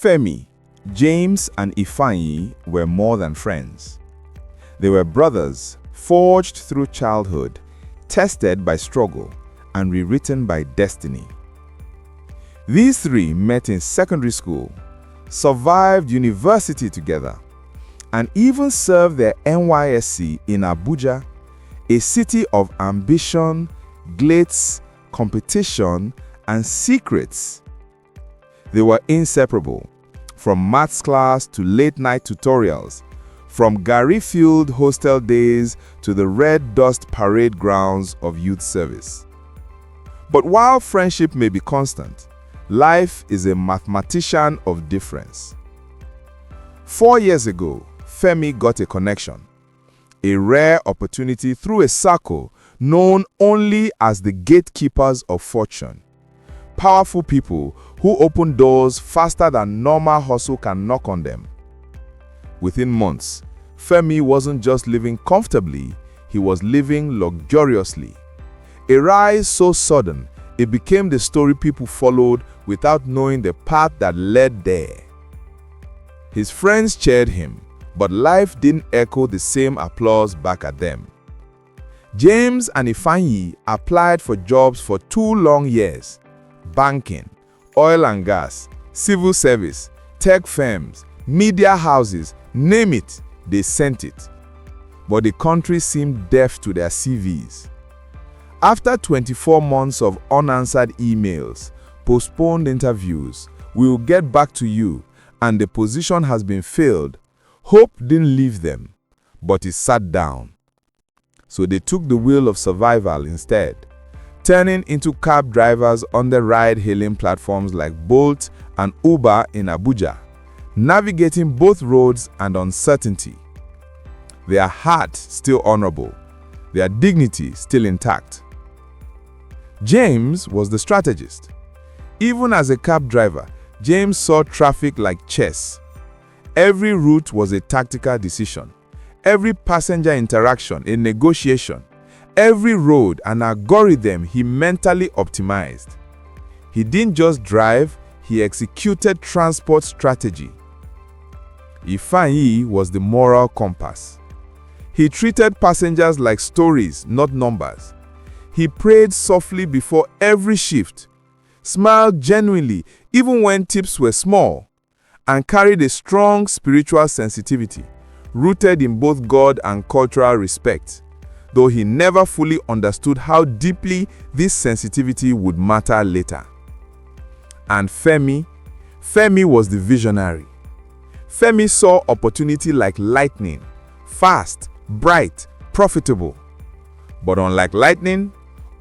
Femi, James, and Ifeanyi were more than friends. They were brothers, forged through childhood, tested by struggle, and rewritten by destiny. These three met in secondary school, survived university together, and even served their NYSC in Abuja, a city of ambition, glitz, competition, and secrets. They were inseparable, from maths class to late-night tutorials, from Gary-fueled hostel days to the red dust parade grounds of youth service. But while friendship may be constant, life is a mathematician of difference. 4 years ago, Femi got a connection, a rare opportunity through a circle known only as the gatekeepers of fortune. Powerful people who open doors faster than normal hustle can knock on them. Within months, Femi wasn't just living comfortably, he was living luxuriously. A rise so sudden, it became the story people followed without knowing the path that led there. His friends cheered him, but life didn't echo the same applause back at them. James and Ifeanyi applied for jobs for 2 long years. Banking, oil and gas, civil service, tech firms, media houses, name it, they sent it. But the country seemed deaf to their CVs. After 24 months of unanswered emails, postponed interviews, we will get back to you, and the position has been filled, hope didn't leave them, but it sat down. So they took the wheel of survival instead, turning into cab drivers on the ride-hailing platforms like Bolt and Uber in Abuja, navigating both roads and uncertainty. Their heart still honorable, their dignity still intact. James was the strategist. Even as a cab driver, James saw traffic like chess. Every route was a tactical decision. Every passenger interaction a negotiation. Every road an algorithm he mentally optimized. He didn't just drive, he executed transport strategy. Ifeanyi was the moral compass. He treated passengers like stories, not numbers. He prayed softly before every shift, smiled genuinely even when tips were small, and carried a strong spiritual sensitivity, rooted in both God and cultural respect, though he never fully understood how deeply this sensitivity would matter later. And Femi was the visionary. Femi saw opportunity like lightning, fast, bright, profitable. But unlike lightning,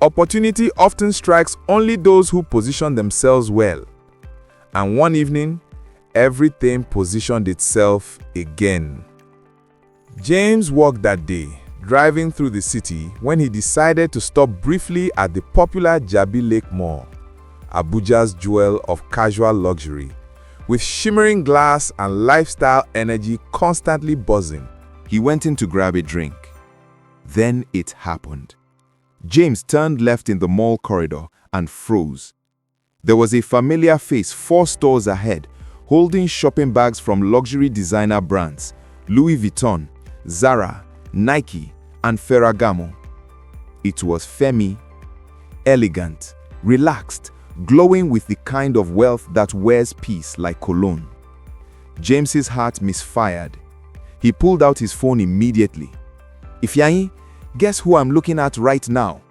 opportunity often strikes only those who position themselves well. And one evening, everything positioned itself again. James walked that day, driving through the city, when he decided to stop briefly at the popular Jabi Lake Mall, Abuja's jewel of casual luxury, with shimmering glass and lifestyle energy constantly buzzing. He went in to grab a drink. Then it happened. James turned left in the mall corridor and froze. There was a familiar face 4 stores ahead, holding shopping bags from luxury designer brands, Louis Vuitton, Zara, Nike, and Ferragamo. It was Femi, elegant, relaxed, glowing with the kind of wealth that wears peace like cologne. James's heart misfired. He pulled out his phone immediately. "Ifeanyi, guess who I'm looking at right now?"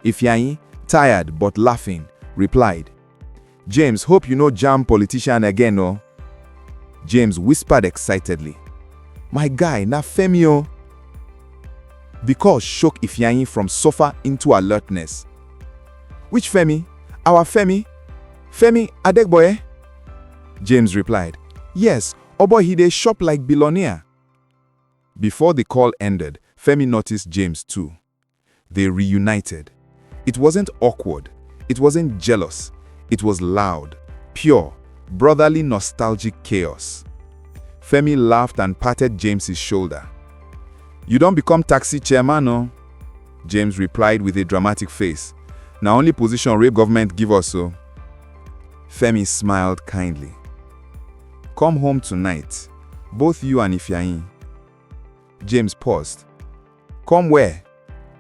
Ifeanyi, tired but laughing, replied, "James, hope you know jam politician again, oh?" James whispered excitedly, "My guy, na Femi, oh." Because shook Ifeanyi from sofa into alertness. "Which Femi? Our Femi? Femi Adegboye?" James replied, "Yes, obo he dey shop like billionaire." Before the call ended, Femi noticed James too. They reunited. It wasn't awkward. It wasn't jealous. It was loud, pure, brotherly nostalgic chaos. Femi laughed and patted James's shoulder. "You don't become taxi chairman, no?" James replied with a dramatic face. "Na only position wey government give us, so." Femi smiled kindly. Come home tonight, both you and Ifeanyi. James paused. Come where?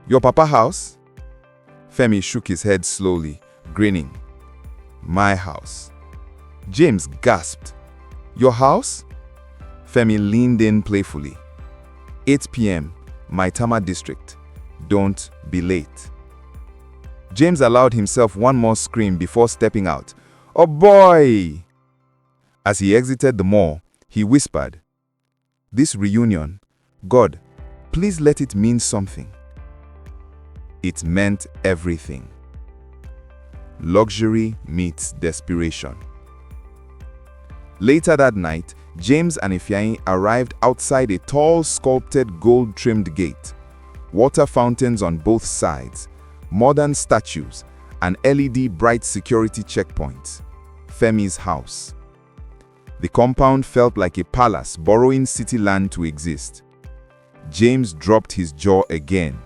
Your papa house? Femi shook his head slowly, grinning. My house. James gasped. Your house? Femi leaned in playfully. 8 p.m., Maitama district. Don't be late. James allowed himself one more scream before stepping out. Oh boy! As he exited the mall, he whispered, This reunion, God, please let it mean something. It meant everything. Luxury meets desperation. Later that night, James and Ifeanyi arrived outside a tall, sculpted, gold-trimmed gate. Water fountains on both sides, modern statues, and LED bright security checkpoints. Femi's house. The compound felt like a palace borrowing city land to exist. James dropped his jaw again.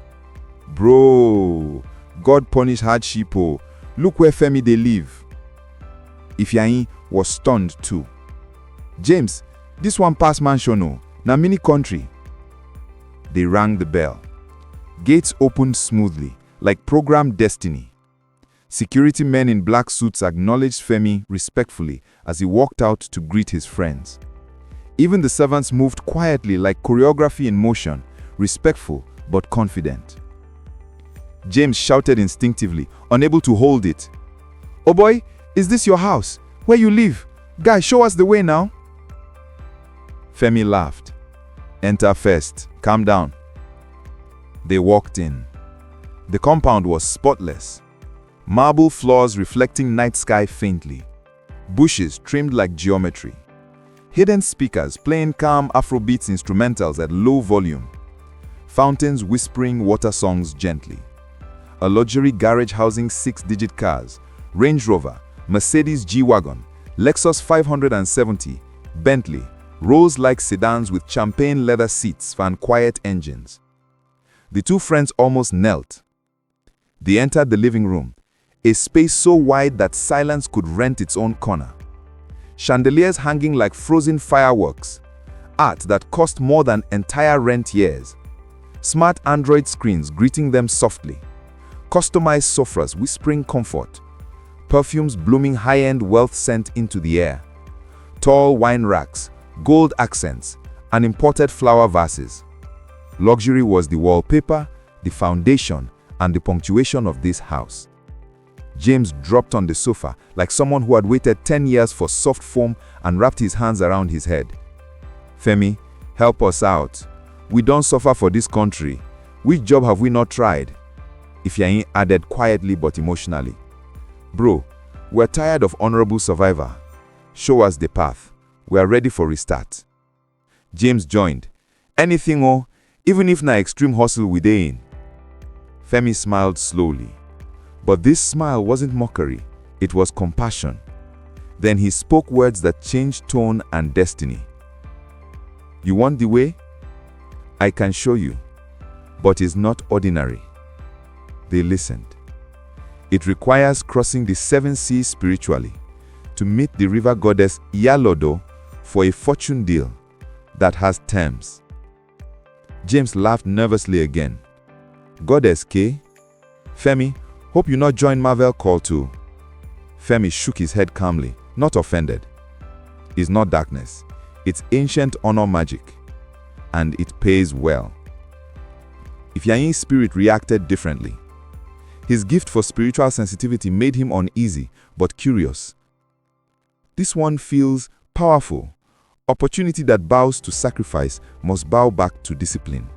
Bro, God punish hardship oh. Look where Femi they live. Ifeanyi was stunned too. James, this one pass mansion oh, na mini country. They rang the bell. Gates opened smoothly, like programmed destiny. Security men in black suits acknowledged Femi respectfully as he walked out to greet his friends. Even the servants moved quietly like choreography in motion, respectful but confident. James shouted instinctively, unable to hold it. Oh boy, is this your house? Where you live? Guy, show us the way now. Femi laughed. Enter first. Calm down. They walked in. The compound was spotless. Marble floors reflecting night sky faintly. Bushes trimmed like geometry. Hidden speakers playing calm Afrobeats instrumentals at low volume. Fountains whispering water songs gently. A luxury garage housing 6-digit cars, Range Rover, Mercedes G-Wagon, Lexus 570, Bentley, Rolls-like sedans with champagne leather seats and quiet engines. The two friends almost knelt. They entered the living room, a space so wide that silence could rent its own corner. Chandeliers hanging like frozen fireworks, art that cost more than entire rent years. Smart Android screens greeting them softly. Customized sofas whispering comfort. Perfumes blooming high-end wealth scent into the air. Tall wine racks, gold accents, and imported flower vases. Luxury was the wallpaper, the foundation, and the punctuation of this house. James dropped on the sofa like someone who had waited 10 years for soft foam and wrapped his hands around his head. Femi, help us out. We don't suffer for this country. Which job have we not tried? Ifeanyi added quietly but emotionally. Bro, we're tired of honorable survivor. Show us the path. We're ready for restart. James joined. Anything oh, even if na extreme hustle we dey in. Femi smiled slowly. But this smile wasn't mockery, it was compassion. Then he spoke words that changed tone and destiny. You want the way? I can show you, but it's not ordinary. They listened. It requires crossing the 7 seas spiritually to meet the river goddess Yalodo for a fortune deal that has terms. James laughed nervously again. Goddess K? Femi, hope you not join Marvel call too. Femi shook his head calmly, not offended. It's not darkness. It's ancient honor magic. And it pays well. Ifeanyi's spirit reacted differently. His gift for spiritual sensitivity made him uneasy, but curious. This one feels powerful. Opportunity that bows to sacrifice must bow back to discipline.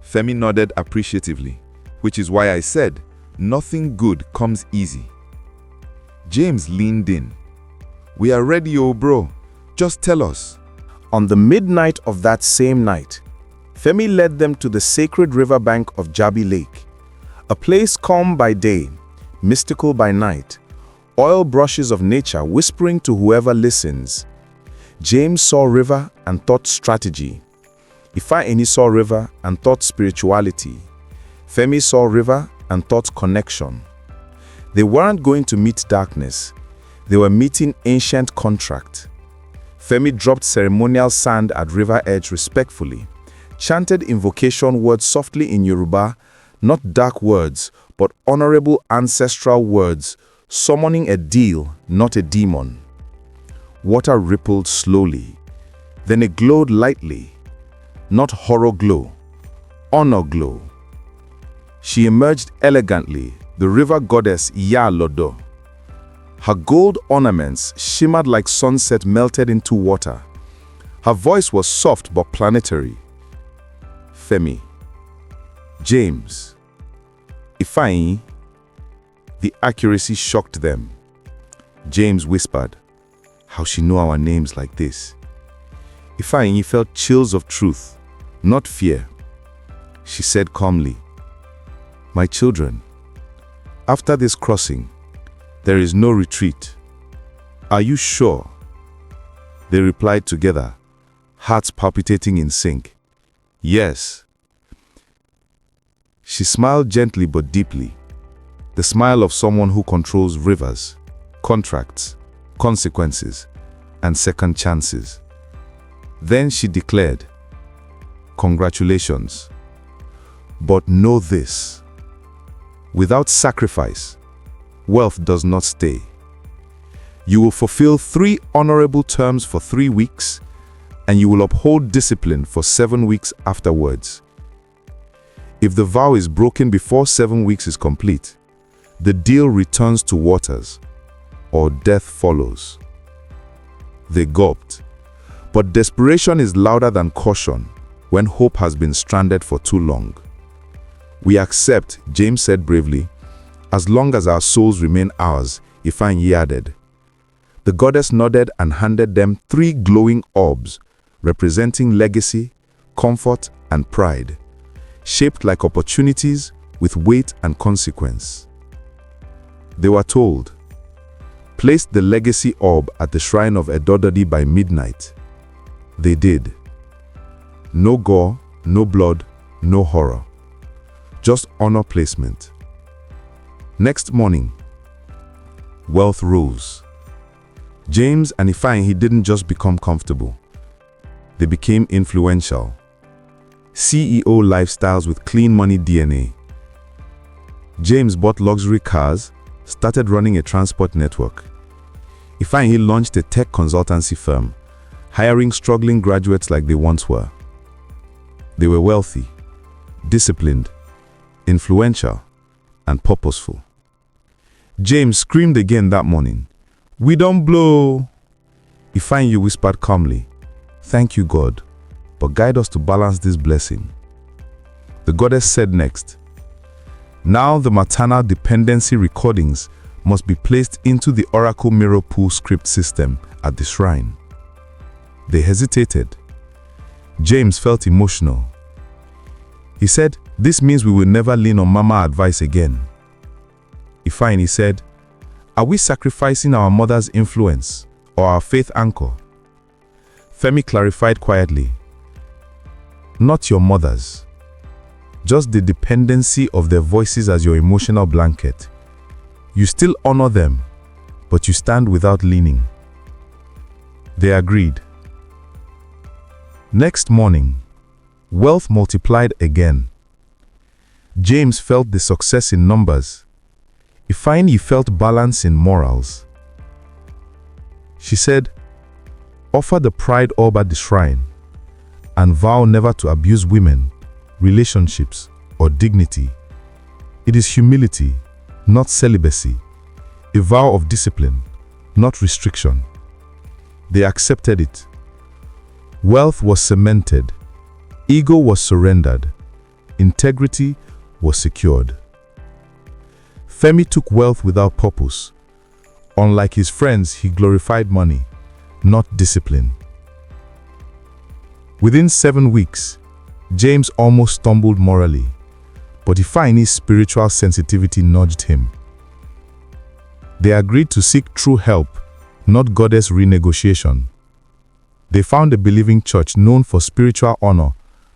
Femi nodded appreciatively, which is why I said, nothing good comes easy. James leaned in. We are ready, oh bro. Just tell us. On the midnight of that same night, Femi led them to the sacred riverbank of Jabi Lake, a place calm by day, mystical by night, oil brushes of nature whispering to whoever listens. James saw river and thought strategy. Ifeanyi saw river and thought spirituality. Femi saw river and thought connection. They weren't going to meet darkness. They were meeting ancient contract. Femi dropped ceremonial sand at river edge respectfully, chanted invocation words softly in Yoruba, not dark words, but honorable ancestral words, summoning a deal, not a demon. Water rippled slowly, then it glowed lightly, not horror glow, honor glow. She emerged elegantly, the river goddess Ya Lodo. Her gold ornaments shimmered like sunset melted into water. Her voice was soft but planetary. Femi, James, Ifeanyi. The accuracy shocked them. James whispered, "How she know our names like this?" Ifeanyi felt chills of truth, not fear. She said calmly, "My children, after this crossing, there is no retreat. Are you sure?" They replied together, hearts palpitating in sync. "Yes." She smiled gently but deeply, the smile of someone who controls rivers, contracts, consequences, and second chances. Then she declared, "Congratulations. But know this: without sacrifice, wealth does not stay. You will fulfill 3 honorable terms for 3 weeks, and you will uphold discipline for 7 weeks afterwards. If the vow is broken before 7 weeks is complete, the deal returns to waters, or death follows." They gulped. But desperation is louder than caution when hope has been stranded for too long. "We accept," James said bravely, "as long as our souls remain ours," Ifeanyi added. The goddess nodded and handed them 3 glowing orbs, representing legacy, comfort, and pride, shaped like opportunities with weight and consequence. They were told, "Place the legacy orb at the shrine of Edododi by midnight." They did. No gore, no blood, no horror. Just honor placement. Next morning, wealth rose. James and Ifeanyi didn't just become comfortable. They became influential. CEO lifestyles with clean money DNA. James bought luxury cars, started running a transport network. Ifeanyi launched a tech consultancy firm, hiring struggling graduates like they once were. They were wealthy, disciplined, influential, and purposeful. James screamed again that morning, "We don't blow!" Ifeanyi whispered calmly, "Thank you, God, but guide us to balance this blessing." The goddess said next, "Now the maternal dependency recordings must be placed into the Oracle Mirror Pool script system at the shrine." They hesitated. James felt emotional. He said, "This means we will never lean on mama advice again." Ifeanyi said, "Are we sacrificing our mother's influence or our faith anchor?" Femi clarified quietly, "Not your mother's. Just the dependency of their voices as your emotional blanket. You still honor them, but you stand without leaning." They agreed. Next morning, wealth multiplied again. James felt the success in numbers. Ifeanyi felt balance in morals. She said, "Offer the pride orb at the shrine and vow never to abuse women, relationships, or dignity. It is humility, not celibacy, a vow of discipline, not restriction." They accepted it. Wealth was cemented, ego was surrendered, integrity was secured. Femi took wealth without purpose. Unlike his friends, he glorified money, not discipline. Within 7 weeks, James almost stumbled morally, but Ifeanyi's spiritual sensitivity nudged him. They agreed to seek true help, not goddess renegotiation. They found a believing church known for spiritual honor,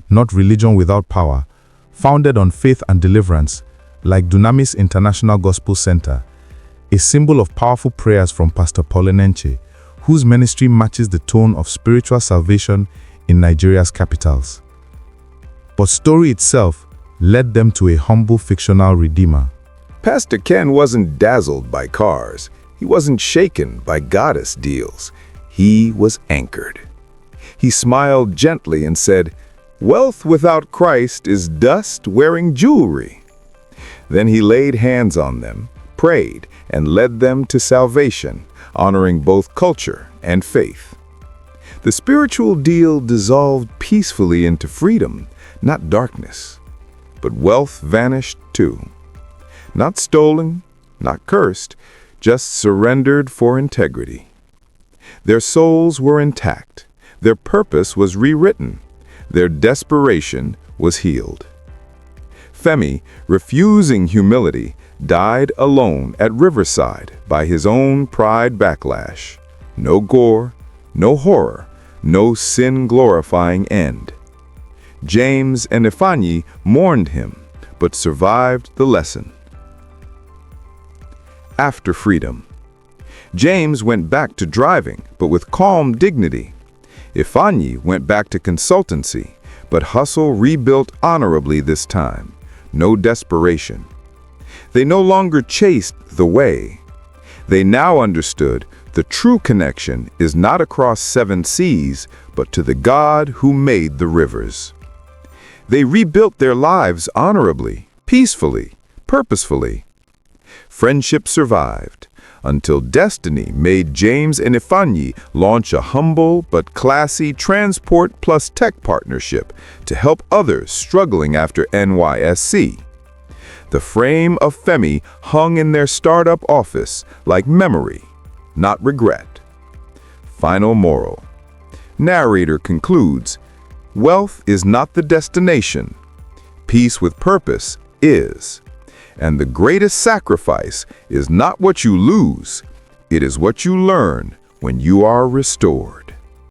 not religion without power, founded on faith and deliverance, like Dunamis International Gospel Center, a symbol of powerful prayers from Pastor Paulinenche, whose ministry matches the tone of spiritual salvation in Nigeria's capitals. But story itself led them to a humble fictional redeemer. Pastor Ken wasn't dazzled by cars. He wasn't shaken by goddess deals. He was anchored. He smiled gently and said, "Wealth without Christ is dust wearing jewelry." Then he laid hands on them, prayed, and led them to salvation, honoring both culture and faith. The spiritual deal dissolved peacefully into freedom, not darkness. But wealth vanished too. Not stolen, not cursed, just surrendered for integrity. Their souls were intact. Their purpose was rewritten. Their desperation was healed. Femi, refusing humility, died alone at Riverside by his own pride backlash. No gore, no horror, no sin-glorifying end. James and Ifeanyi mourned him, but survived the lesson. After freedom, James went back to driving, but with calm dignity. Ifeanyi went back to consultancy, but hustle rebuilt honorably this time. No desperation. They no longer chased the way. They now understood the true connection is not across 7 seas, but to the God who made the rivers. They rebuilt their lives honorably, peacefully, purposefully. Friendship survived, until destiny made James and Ifeanyi launch a humble but classy transport plus tech partnership to help others struggling after NYSC. The frame of Femi hung in their startup office like memory, not regret. Final moral. Narrator concludes, wealth is not the destination. Peace with purpose is. And the greatest sacrifice is not what you lose, it is what you learn when you are restored.